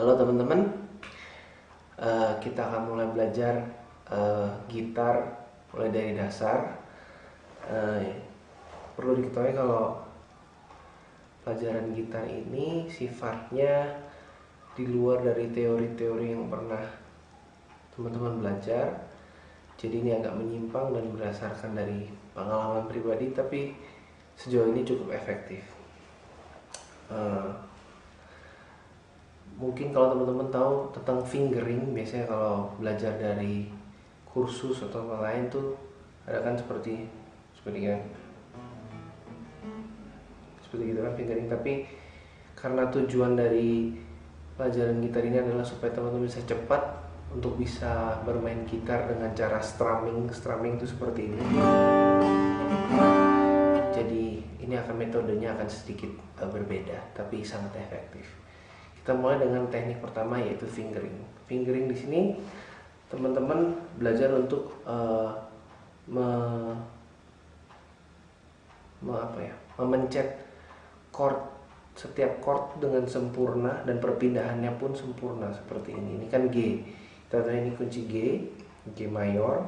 Halo teman-teman, kita akan mulai belajar gitar mulai dari dasar. Perlu diketahui kalau pelajaran gitar ini sifatnya di luar dari teori-teori yang pernah teman-teman belajar. Jadi ini agak menyimpang dan berdasarkan dari pengalaman pribadi, tapi sejauh ini cukup efektif. Mungkin kalau teman-teman tahu tentang fingering, biasanya kalau belajar dari kursus atau lain tuh ada kan seperti kan seperti gitu kan fingering. Tapi karena tujuan dari pelajaran gitar ini adalah supaya teman-teman bisa cepat untuk bisa bermain gitar dengan cara strumming itu seperti ini. Jadi ini metodenya akan sedikit berbeda, tapi sangat efektif. Kita mulai dengan teknik pertama, yaitu fingering. Fingering di sini teman-teman belajar untuk memencet chord, setiap chord dengan sempurna dan perpindahannya pun sempurna seperti ini. Ini kan G. Kita tahu ini kunci G mayor.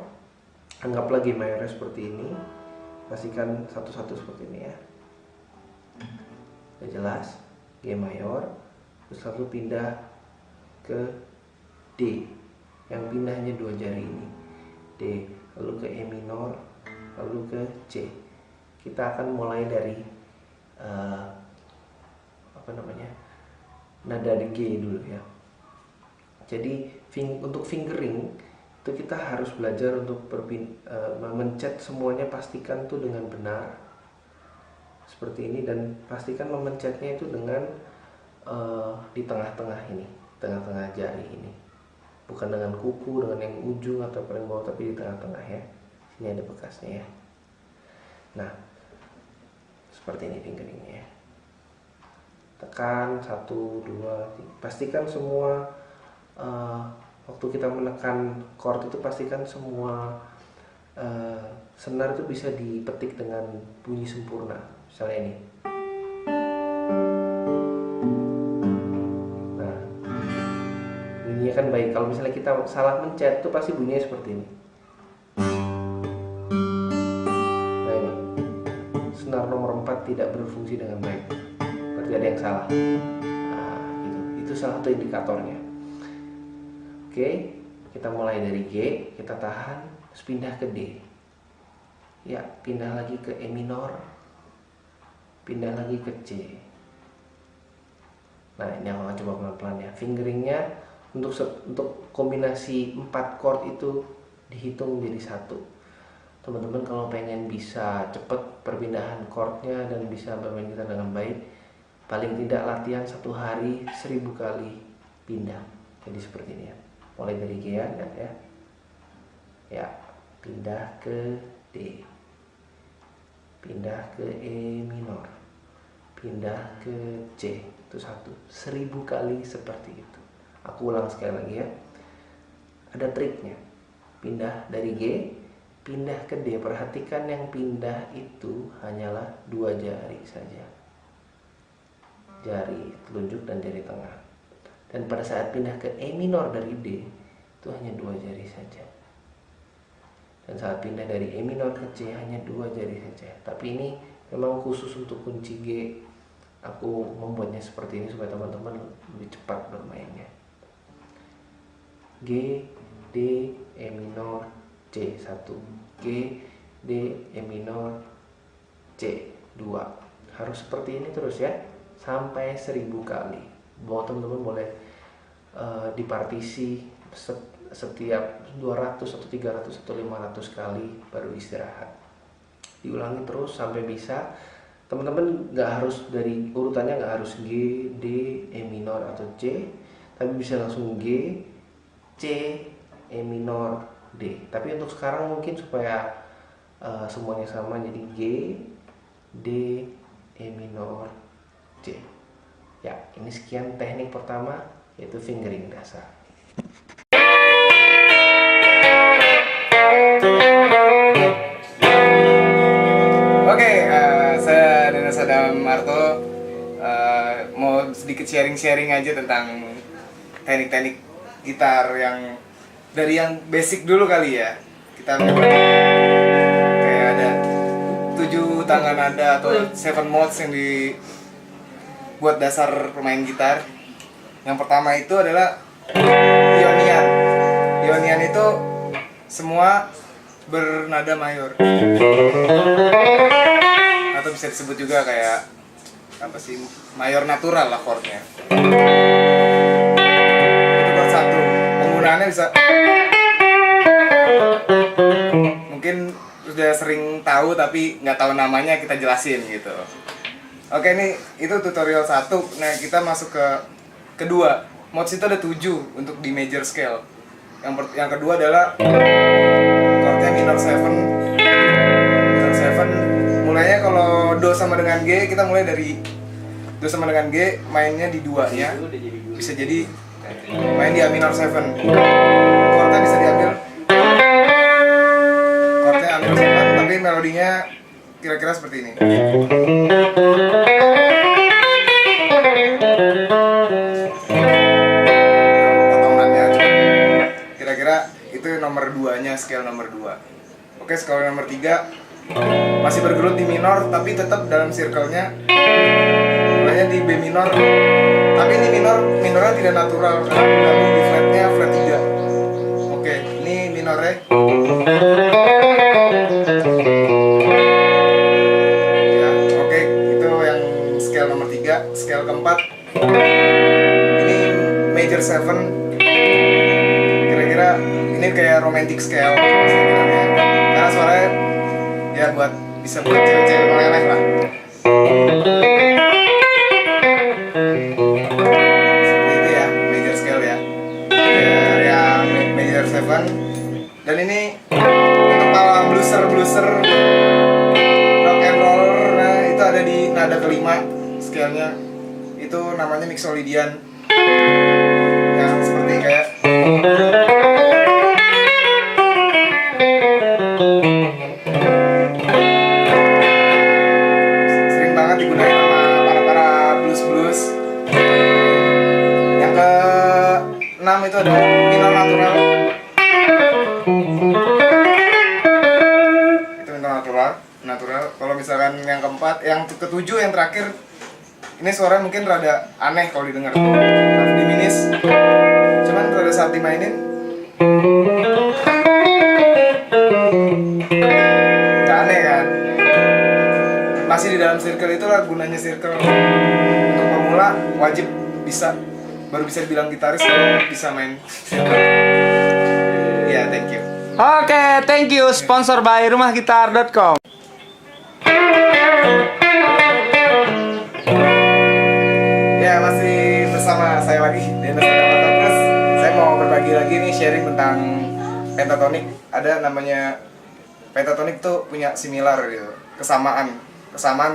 Anggaplah G mayornya seperti ini. Pastikan satu-satu seperti ini ya. Udah jelas? G mayor. Terus lalu pindah ke D, yang pindahnya dua jari ini, D, lalu ke E minor, lalu ke C. Kita akan mulai dari nada di G dulu ya. Jadi untuk fingering itu kita harus belajar untuk memencet semuanya, pastikan tuh dengan benar seperti ini, dan pastikan memencetnya itu dengan di tengah-tengah ini, tengah-tengah jari ini, bukan dengan kuku, dengan yang ujung atau paling bawah, tapi di tengah-tengah ya. Sini ada bekasnya ya. Nah, seperti ini fingeringnya ya. Tekan 1, 2, 3. Pastikan semua waktu kita menekan chord itu pastikan semua senar itu bisa dipetik dengan bunyi sempurna. Misalnya ini. Bunyinya kan baik. Kalau misalnya kita salah mencet itu pasti bunyinya seperti ini. Nah ini, senar nomor 4 tidak berfungsi dengan baik, berarti ada yang salah. Nah itu salah satu indikatornya. Oke, kita mulai dari G, kita tahan, terus pindah ke D. Ya, pindah lagi ke E minor, pindah lagi ke C. Nah ini aku akan coba pelan-pelan ya. Fingeringnya untuk kombinasi 4 chord itu dihitung jadi 1. Teman-teman kalau pengen bisa cepet perpindahan chordnya dan bisa bermain gitar dengan baik, paling tidak latihan 1 hari 1000 kali pindah. Jadi seperti ini ya. Mulai dari G ya, ya, pindah ke D, pindah ke E minor, pindah ke C. Itu 1000 kali seperti itu. Aku ulang sekali lagi ya. Ada triknya. Pindah dari G, pindah ke D. Perhatikan yang pindah itu hanyalah 2 jari saja. Jari telunjuk dan jari tengah. Dan pada saat pindah ke E minor dari D, itu hanya 2 jari saja. Dan saat pindah dari E minor ke C hanya 2 jari saja. Tapi ini memang khusus untuk kunci G. Aku membuatnya seperti ini supaya teman-teman lebih cepat bermainnya. G, D, E minor, C 1, G, D, E minor, C 2. Harus seperti ini terus ya, sampai 1000 kali. Bahwa teman-teman boleh dipartisi setiap 200 atau 300 atau 500 kali baru istirahat. Diulangi terus sampai bisa. Teman-teman nggak harus dari urutannya, nggak harus G, D, E minor atau C, tapi bisa langsung G, C, E minor, D. Tapi untuk sekarang mungkin supaya semuanya sama, jadi G, D, E minor, C. Ya, ini sekian teknik pertama, yaitu fingering dasar. Oke, saya Dennis Adam Marto, mau sedikit sharing-sharing aja tentang teknik-teknik gitar yang dari yang basic dulu kali ya. Kita kayak ada 7 tangga nada atau 7 modes yang dibuat dasar pemain gitar. Yang pertama itu adalah Ionian. Ionian itu semua bernada mayor. Atau bisa disebut juga kayak apa sih, mayor natural lah chordnya. Itu chord 1. Penggunaannya bisa mungkin sudah sering tahu tapi nggak tahu namanya, kita jelasin gitu. Oke, ini itu tutorial 1. Nah, kita masuk ke kedua. Modes itu ada 7 untuk di major scale. Yang kedua adalah chordnya minor 7. Minor 7 mulainya kalau do sama dengan G, kita mulai dari do sama dengan G, mainnya di 2-nya. Bisa jadi main di A minor 7. Chordnya bisa diambil chordnya A minor 7, tapi melodinya kira-kira seperti ini. Potongannya kira-kira itu nomor 2-nya, scale nomor 2. Oke, scale nomor 3 masih bergelut di minor tapi tetap dalam circle-nya. Mulainya di B minor, tapi ini minornya tidak natural karena lalu di flatnya flat 3. Oke, ini minornya ya. Oke, itu yang scale nomor 3. Scale keempat ini major 7. Kira-kira ini kayak romantic scale karena suaranya ya bisa buat cewek-cewek meleleh lah. Seperti itu ya, major scale ya. Ya major 7. Dan ini untuk para blueser rock and roll, nah itu ada di nada kelima scale-nya. Itu namanya mixolydian. Yang seperti kayak digunakan sama para blues. Yang ke-6 itu ada minor natural. Itu minor natural. Kalau misalkan yang keempat, yang ketujuh, yang terakhir, ini suara mungkin rada aneh kalau didengar. Half diminished. Cuman rada saat dimainin gak aneh kan? Masih di dalam circle, itulah gunanya circle. Untuk pemula wajib baru bisa dibilang gitaris kalau bisa main circle. Ya, thank you. Oke, thank you. Sponsor by rumahgitar.com. Ya, masih bersama saya lagi Dennis Adamata Plus. Saya mau berbagi lagi nih, sharing tentang pentatonik. Ada namanya pentatonik tuh punya similar gitu, kesamaan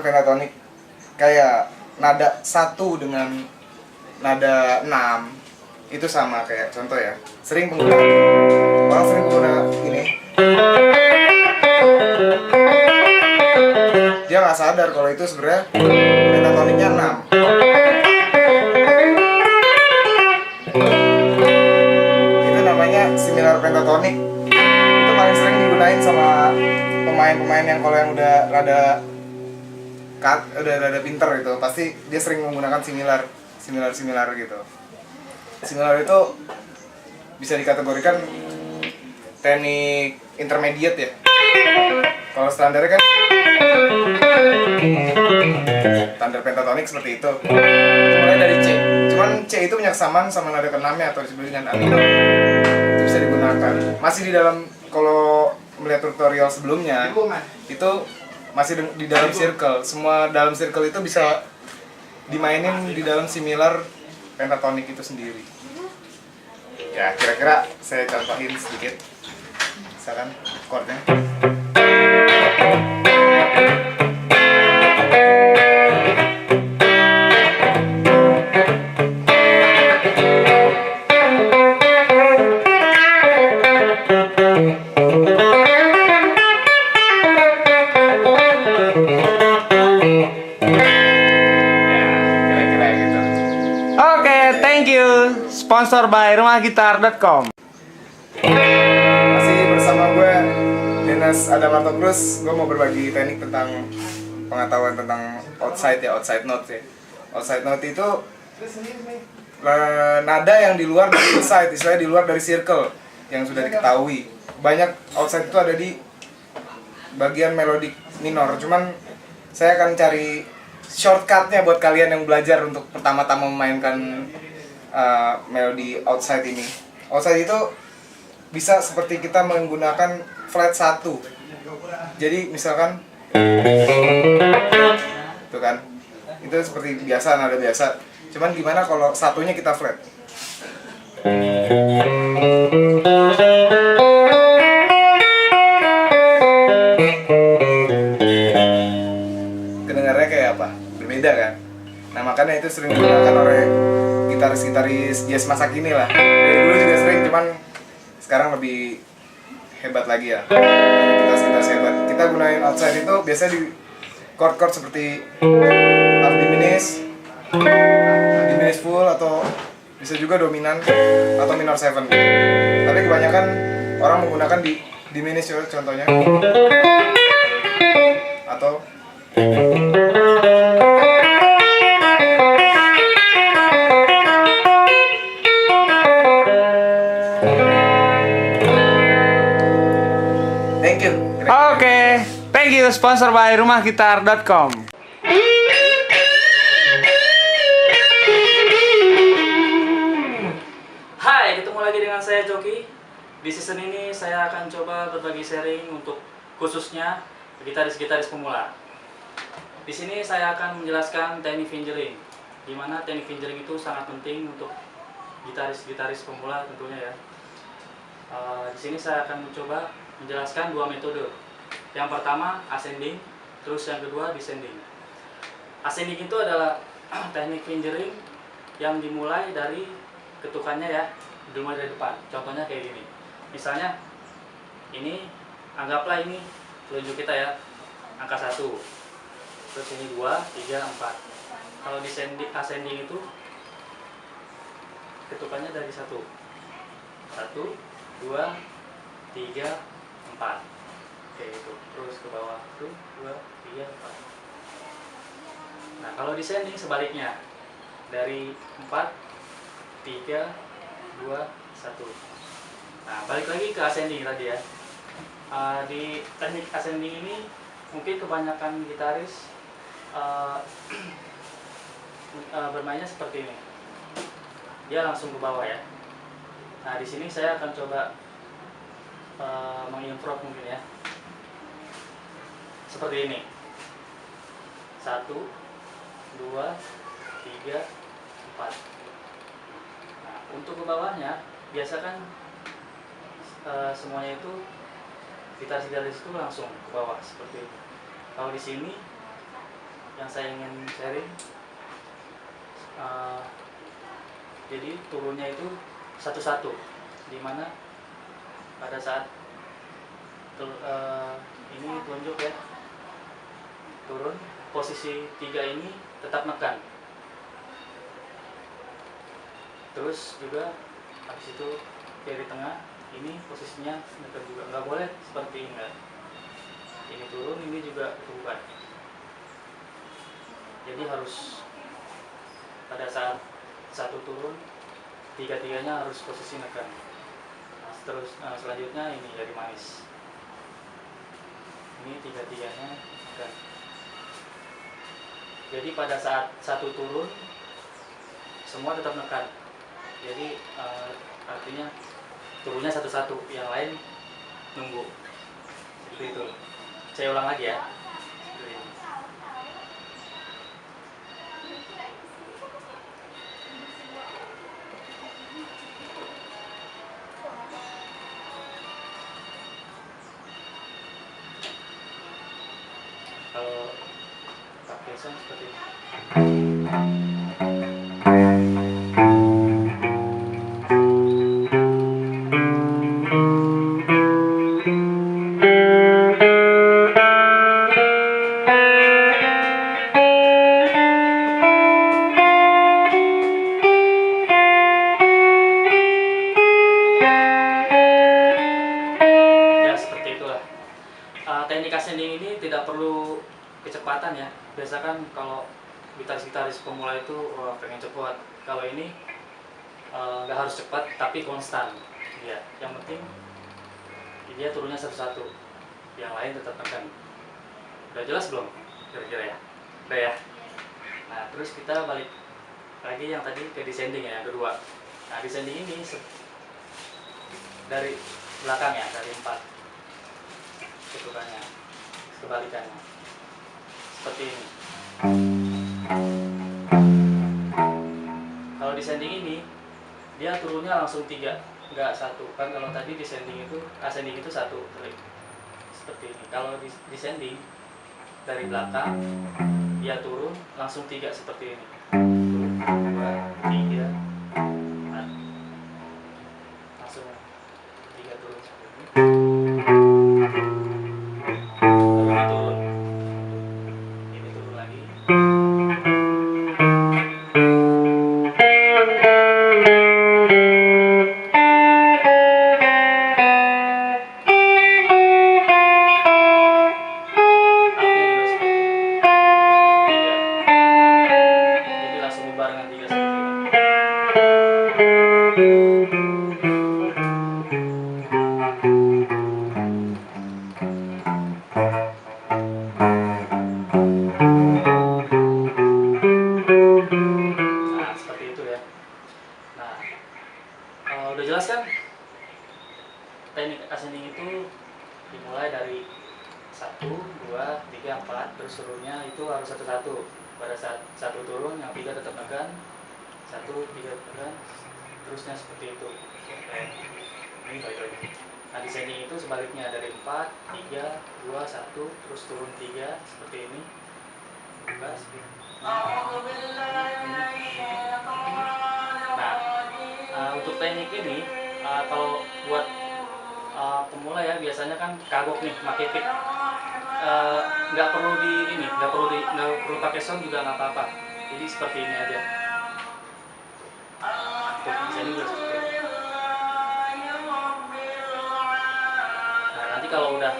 pentatonik. Kayak nada 1 dengan nada 6 itu sama, kayak contoh ya. Orang sering pengguna ini. Dia nggak sadar kalau itu sebenarnya pentatoniknya 6. Itu namanya similar pentatonik. Itu paling sering digunain sama pemain-pemain yang kalau yang udah rada pinter gitu, pasti dia sering menggunakan similar gitu. Similar itu bisa dikategorikan teknik intermediate ya. Kalau standarnya kan standar pentatonik seperti itu. Mulai dari C. Cuman C itu punya kesamaan sama nada ke-6-nya atau disebut dengan A minor. Itu bisa digunakan. Masih di dalam, kalau melihat tutorial sebelumnya, itu masih di dalam circle. Semua dalam circle itu bisa dimainin di dalam similar pentatonik itu sendiri. Ya, kira-kira saya contohin sedikit. Misalkan chordnya. thank you. Sponsor by rumahgitar.com. Masih bersama gue Dennis Adamarto Cruz. Gue mau berbagi teknik tentang pengetahuan tentang outside note ya. Outside note itu nada yang di luar dari inside, istilahnya di luar dari circle yang sudah diketahui. Banyak outside itu ada di bagian melodik minor, cuman saya akan cari shortcutnya buat kalian yang belajar untuk pertama-tama memainkan melodi outside ini. Outside itu bisa seperti kita menggunakan flat 1. Jadi misalkan itu kan, itu seperti biasa, nada biasa. Cuman gimana kalau satunya kita flat? Kedengarannya kayak apa? Berbeda kan? Nah makanya itu sering digunakan oleh gitaris-gitaris jazz masa kini lah. Dari dulu juga sering, cuman sekarang lebih hebat lagi ya. Gitaris-gitaris hebat. Kita gunain outside itu biasanya di chord-chord seperti half diminished, diminished full, atau bisa juga dominan atau minor 7. Tapi kebanyakan orang menggunakan di diminished contohnya, atau thank you. Oke, thank you. Sponsor by rumahgitar.com. Hai, ketemu lagi dengan saya Joki. Di season ini saya akan coba berbagi sharing untuk khususnya gitaris-gitaris pemula. Di sini saya akan menjelaskan teknik fingering, di mana teknik fingering itu sangat penting untuk gitaris-gitaris pemula tentunya ya. Di sini saya akan mencoba menjelaskan dua metode. Yang pertama ascending, terus yang kedua descending. Ascending itu adalah teknik fingering yang dimulai dari ketukannya ya, dimulai dari depan. Contohnya kayak gini. Misalnya ini, anggaplah ini telunjuk kita ya, angka 1. Terus ini 2, 3, 4. Kalau ascending itu ketukannya dari 1. 1, 2, 3, 4. Oke, itu. Terus ke bawah. 1, 2, 3, 4. Nah, kalau descending sebaliknya. Dari 4, 3, 2, 1. Nah, balik lagi ke ascending tadi ya. Di teknik ascending ini mungkin kebanyakan gitaris bermainnya seperti ini. Dia langsung ke bawah ya. Nah, di sini saya akan coba mengimprove mungkin ya. Seperti ini. 1, 2, 3, 4. Nah, untuk ke bawahnya biasa kan semuanya itu gitaris-gitaris itu langsung ke bawah seperti ini. Kalau di sini yang saya ingin sharing, jadi turunnya itu satu-satu, dimana pada saat ini tunjuk ya, turun, posisi 3 ini tetap nekan. Terus juga habis itu dari tengah ini posisinya nekan juga, nggak boleh seperti ini kan. Ini turun, ini juga bukan. Jadi harus pada saat satu turun, tiga-tiganya harus posisi nekan. Nah, terus selanjutnya ini jari manis. Ini tiga-tiganya nekan. Jadi pada saat satu turun, semua tetap nekan. Jadi artinya turunnya satu-satu, yang lain nunggu. Seperti itu. Saya ulang lagi ya. Seperti ini. Kalau pakai sound seperti ini. kecepatan ya. Biasa kan kalau gitaris-gitaris pemula itu pengen cepat. Kalau ini nggak harus cepat tapi konstan. Ya, yang penting dia turunnya satu-satu. Yang lain tetap tekan. Udah jelas belum? Kira-kira ya? Udah ya? Nah, terus kita balik lagi yang tadi ke descending ya, yang kedua. Nah, descending ini dari belakang ya, dari 4 ketukannya, kebalikannya seperti ini. Kalau descending ini dia turunnya langsung 3, nggak 1 kan. Kalau tadi descending itu ascending itu 1 klik seperti ini. Kalau descending dari belakang dia turun langsung 3 seperti ini. 1, 2, 3, 4. Langsung 3 turun seperti ini. Lalu ini turun lagi. Udah jelas kan? Teknik ascending itu dimulai dari 1, 2, 3, 4, terus turunnya itu harus satu-satu. Pada saat 1 turun, yang 3 tetap tekan, 1, 3 tekan, terusnya seperti itu. Ini balik lagi. Nah, descending itu sebaliknya dari 4, 3, 2, 1, terus turun 3 seperti ini. Nah, untuk teknik ini kalau buat pemula ya biasanya kan kagok nih pakai pick, nggak perlu nggak perlu pakai sound juga nggak apa-apa. Jadi seperti ini aja. Untuk descending juga seperti ini. Nah, nanti kalau udah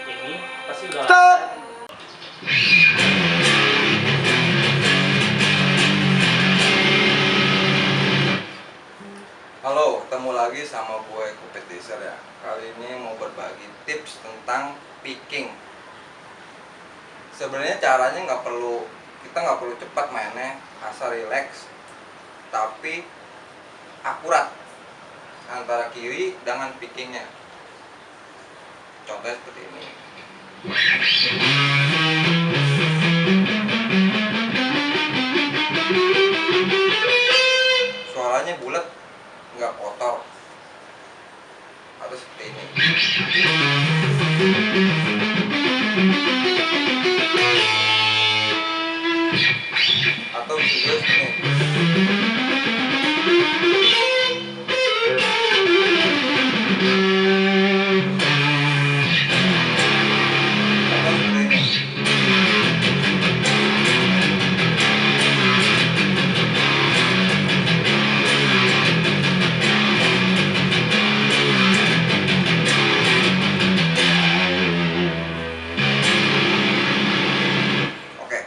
ini pasti udah Stop. Halo, ketemu lagi sama gue Kompetiser ya. Kali ini mau berbagi tips tentang picking. Sebenarnya caranya kita nggak perlu cepat mainnya, asal relax, tapi akurat antara kiri dengan pickingnya. Contohnya seperti ini. Suaranya bulat, nggak kotor, atau seperti ini. Atau juga seperti ini. Atau seperti ini. Oke,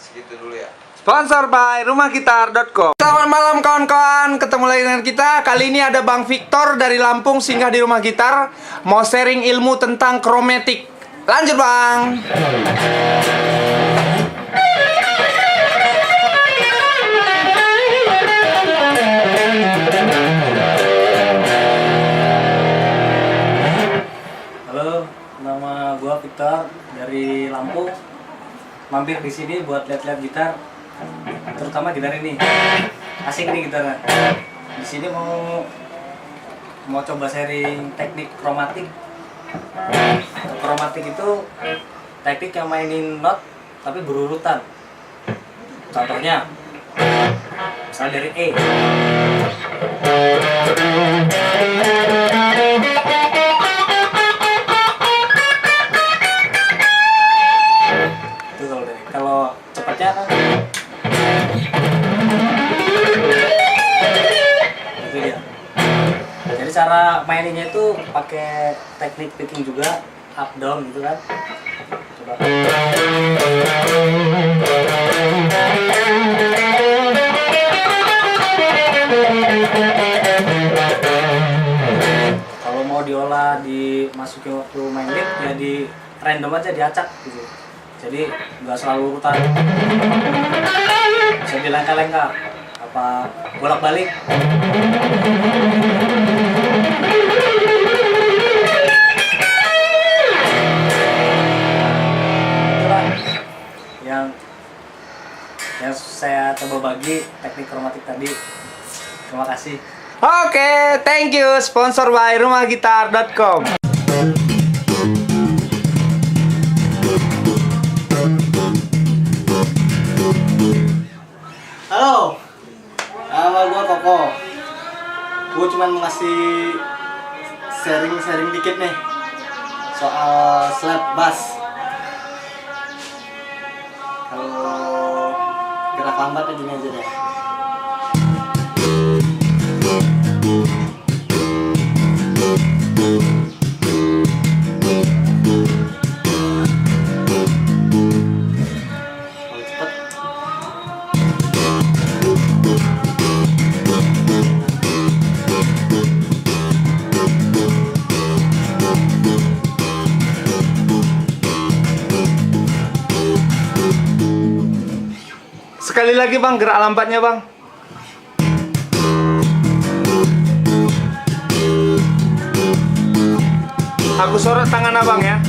segitu dulu ya. Sponsor by rumahgitar.com. Selamat malam kawan-kawan, ketemu lagi dengan kita. Kali ini ada Bang Victor dari Lampung singgah di Rumah Gitar, mau sharing ilmu tentang kromatik. Lanjut Bang. Halo, nama gua Victor dari Lampung. Mampir di sini buat lihat-lihat gitar, terutama gitar ini. Asik nih gitarnya. Di sini mau coba sharing teknik kromatik. Kromatik itu teknik yang mainin not tapi berurutan. Contohnya, misalnya dari E. Kalau cepatnya kan itu dia. Jadi cara maininnya itu pakai teknik picking juga, up down gitu kan. Kalau mau diolah dimasukin waktu main lead ya di random aja, diacak gitu. Jadi nggak selalu urutan, bisa dilengkar-lengkar apa bolak-balik. Itulah yang saya coba bagi teknik kromatik tadi. Terima kasih. Oke, thank you. Sponsor by rumahgitar.com. Halo, nama gue Koko. Gue cuma mau ngasih sharing dikit nih soal slap bass. Kalau gerak lambatnya gini aja deh. Kalau cepet Sekali lagi bang, gerak lambatnya bang. Aku sorot tangan abang ya.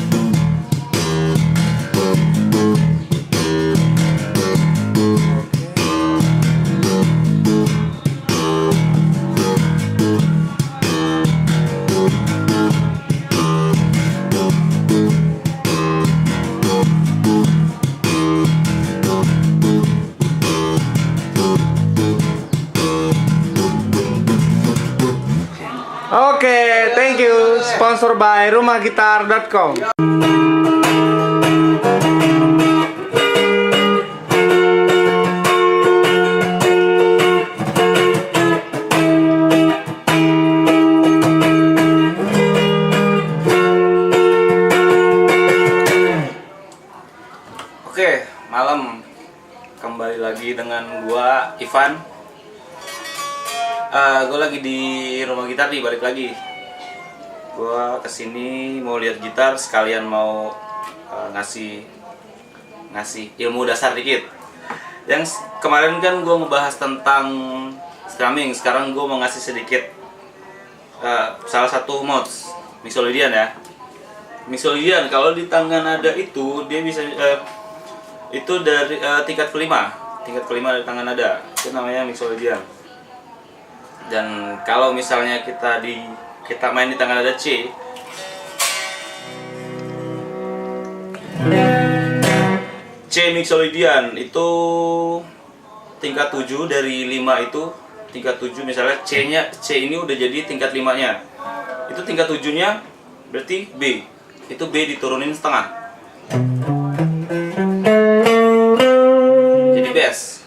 Oke, thank you. Sponsor by rumahgitar.com. Oke, malam kembali lagi dengan gua Ivan. Gue lagi di rumah gitar nih, balik lagi. Gue kesini mau lihat gitar, sekalian mau ngasih ilmu dasar dikit. Yang kemarin kan gue ngebahas tentang strumming, sekarang gue mau ngasih sedikit salah satu mods mixolydian ya. Mixolydian kalau di tangan nada itu dia bisa itu dari tingkat kelima dari tangan nada, itu namanya mixolydian. Dan kalau misalnya kita main di tangan nada C, mixolydian itu tingkat 7 dari 5 itu tingkat 7, misalnya C ini udah jadi tingkat 5-nya. Itu tingkat 7-nya berarti B. Itu B diturunin setengah. Jadi bass.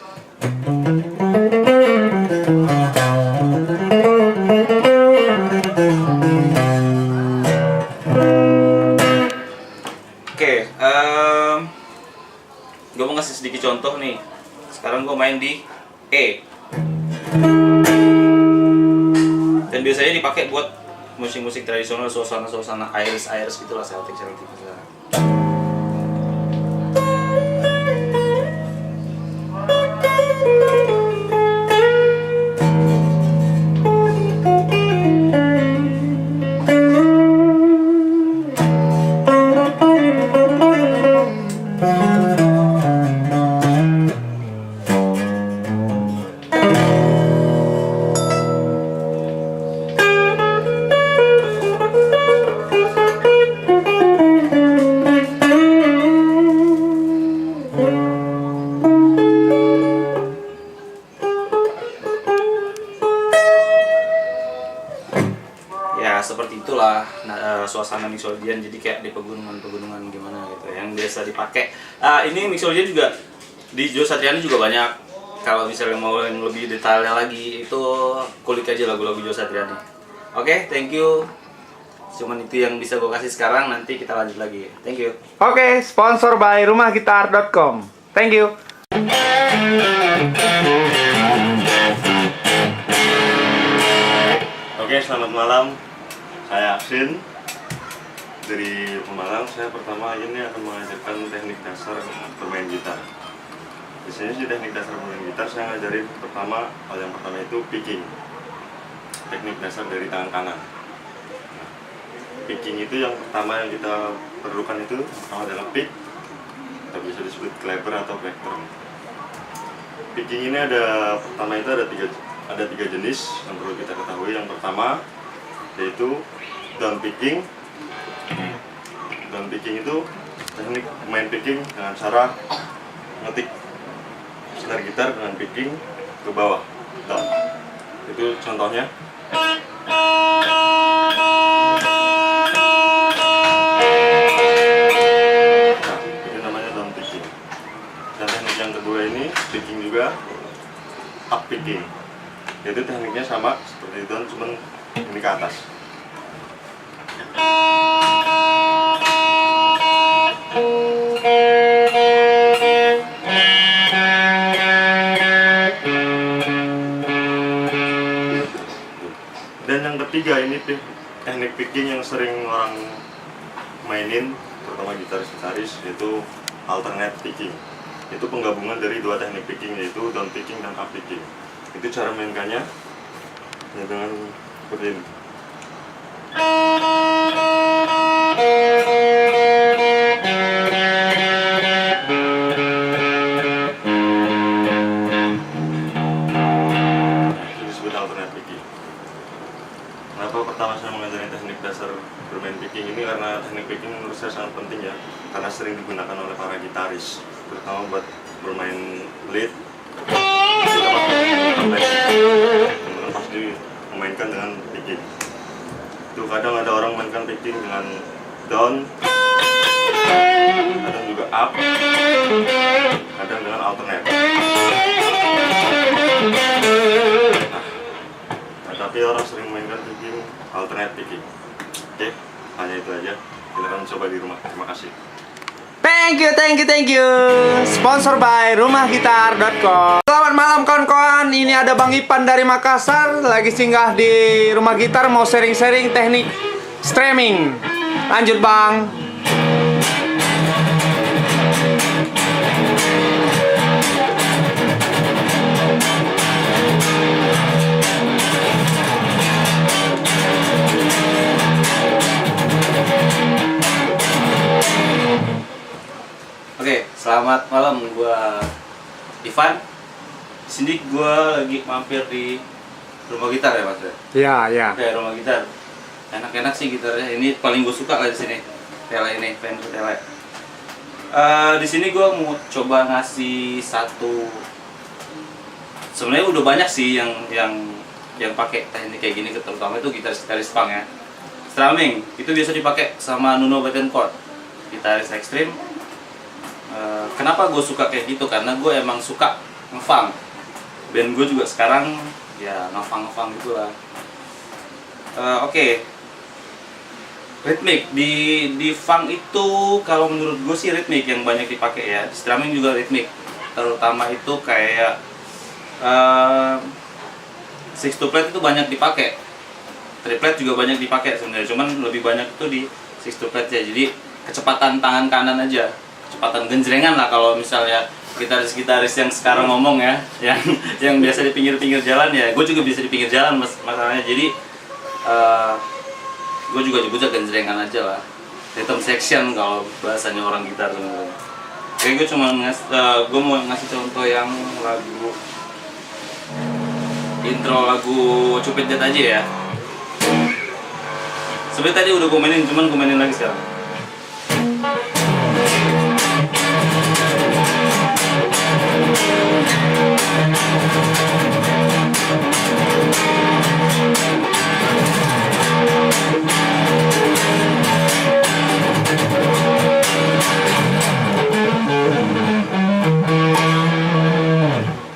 Gue mau ngasih sedikit contoh nih. Sekarang gue main di E. Dan biasanya dipakai buat musik-musik tradisional, suasana Irish gitulah, Celtic gitu. Seperti itulah suasana mixolydian, jadi kayak di pegunungan gimana gitu yang biasa dipakai. Ini mixolydian juga di Joe Satriani juga banyak. Kalau misalnya mau yang lebih detailnya lagi itu kulik aja lagu-lagu Joe Satriani. Oke, thank you. Cuman itu yang bisa gue kasih sekarang, nanti kita lanjut lagi. Thank you. Oke, sponsor by rumahgitar.com. Thank you. Oke, selamat malam. Saya Aksin dari Pemalang. Saya pertama ini akan mengajarkan teknik dasar bermain gitar. Biasanya sih teknik dasar bermain gitar saya ngajarin hal yang pertama itu picking. Teknik dasar dari tangan kanan. Picking itu yang pertama yang kita perlukan itu pertama adalah pick, atau bisa disebut clapper atau backturn. Picking ini pertama itu ada tiga jenis yang perlu kita ketahui. Yang pertama yaitu down picking. Down picking itu teknik main picking dengan cara ngetik senar gitar dengan picking ke bawah, down. Itu contohnya. Yang kedua ini picking juga, up picking, yaitu tekniknya sama seperti down, cuman ini ke atas. Dan yang ketiga ini teknik picking yang sering orang mainin, terutama gitaris-gitaris, yaitu alternate picking. Itu penggabungan dari dua teknik picking, yaitu down picking dan up picking. Itu cara mainkannya ya dengan seperti ini. Itu disebut alternate picking. Kenapa pertama saya mengajarkan teknik dasar bermain picking ini? Karena teknik picking menurut saya sangat penting ya, karena sering digunakan oleh para gitaris, terutama buat bermain lead. Kemudian pasti memainkan dengan picking. Itu kadang ada orang mainkan picking dengan down, kadang juga up, kadang dengan alternate. Nah, tapi orang sering mainkan picking, alternate picking. Oke, hanya itu aja. Silakan coba di rumah. Terima kasih. Thank you. Sponsor by rumahgitar.com. Selamat malam kawan-kawan. Ini ada Bang Ipan dari Makassar, lagi singgah di Rumah Gitar, mau sharing-sharing teknik strumming. Lanjut Bang. Oke, selamat malam. Gua Ivan. Di sini gua lagi mampir di Rumah Gitar ya, Mas. Ya. Oke, Rumah Gitar. Enak-enak sih gitarnya. Ini paling gue suka lah di sini. Tele ini, Fender Tele. Di sini gua mau coba ngasih satu. Sebenarnya udah banyak sih yang pakai teknik kayak gini, terutama itu gitaris punk ya. Strumming itu biasa dipakai sama Nuno Bettencourt, gitaris ekstrim. Kenapa gue suka kayak gitu? Karena gue emang suka ngefunk. Band gue juga sekarang ya ngefunk gitu lah. Oke. Ritmik di funk itu kalau menurut gue sih ritmik yang banyak dipakai ya. Strumming juga ritmik. Terutama itu kayak 6-2 itu banyak dipakai. Triplet juga banyak dipakai sebenarnya. Cuman lebih banyak itu di 6-2 ya. Jadi kecepatan tangan kanan aja. Kecepatan genjrengan lah kalau misalnya gitaris-gitaris yang sekarang ngomong ya, yang biasa di pinggir-pinggir jalan ya, gue juga bisa di pinggir jalan masalahnya. Jadi gue juga nyebutnya genjrengan aja lah, rhythm section kalau bahasanya orang gitar sebenarnya. Oke, gue mau ngasih contoh yang lagu intro lagu Cupid Dead aja ya. Sebenarnya tadi udah gue mainin, cuman gue mainin lagi sekarang.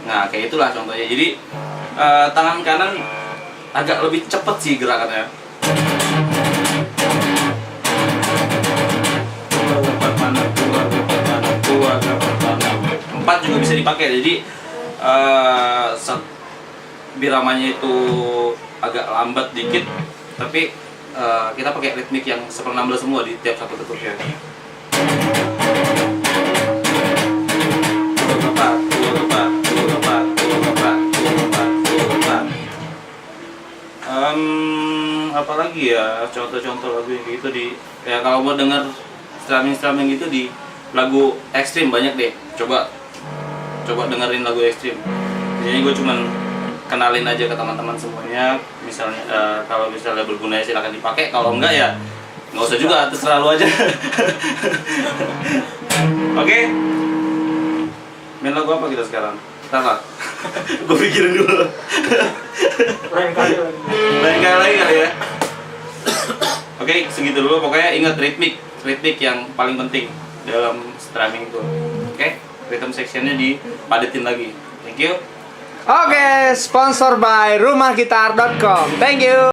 Nah, kayak itulah contohnya. Jadi tangan kanan agak lebih cepet sih gerakannya. 4 juga bisa dipakai. Jadi biramanya itu agak lambat dikit, tapi kita pakai ritmik yang 1/16 semua di tiap satu ketuknya. Apalagi ya contoh-contoh lagu yang gitu ya kalau mau denger strumming gitu di lagu ekstrim banyak deh. Coba dengerin lagu ekstrim. Jadi gue cuman kenalin aja ke teman-teman semuanya. Misalnya kalau misalnya berguna ya silakan dipakai. Kalau enggak ya nggak usah juga, terserah lu aja. Oke. Main lagu apa kita sekarang? Ntar lah. Gue pikirin dulu. Lain kali lagi kali ya. Oke, segitu dulu. Pokoknya ingat ritmik yang paling penting dalam strumming itu. Oke, rhythm sectionnya dipadetin lagi. Thank you. Oke, sponsor by rumahgitar.com. Thank you.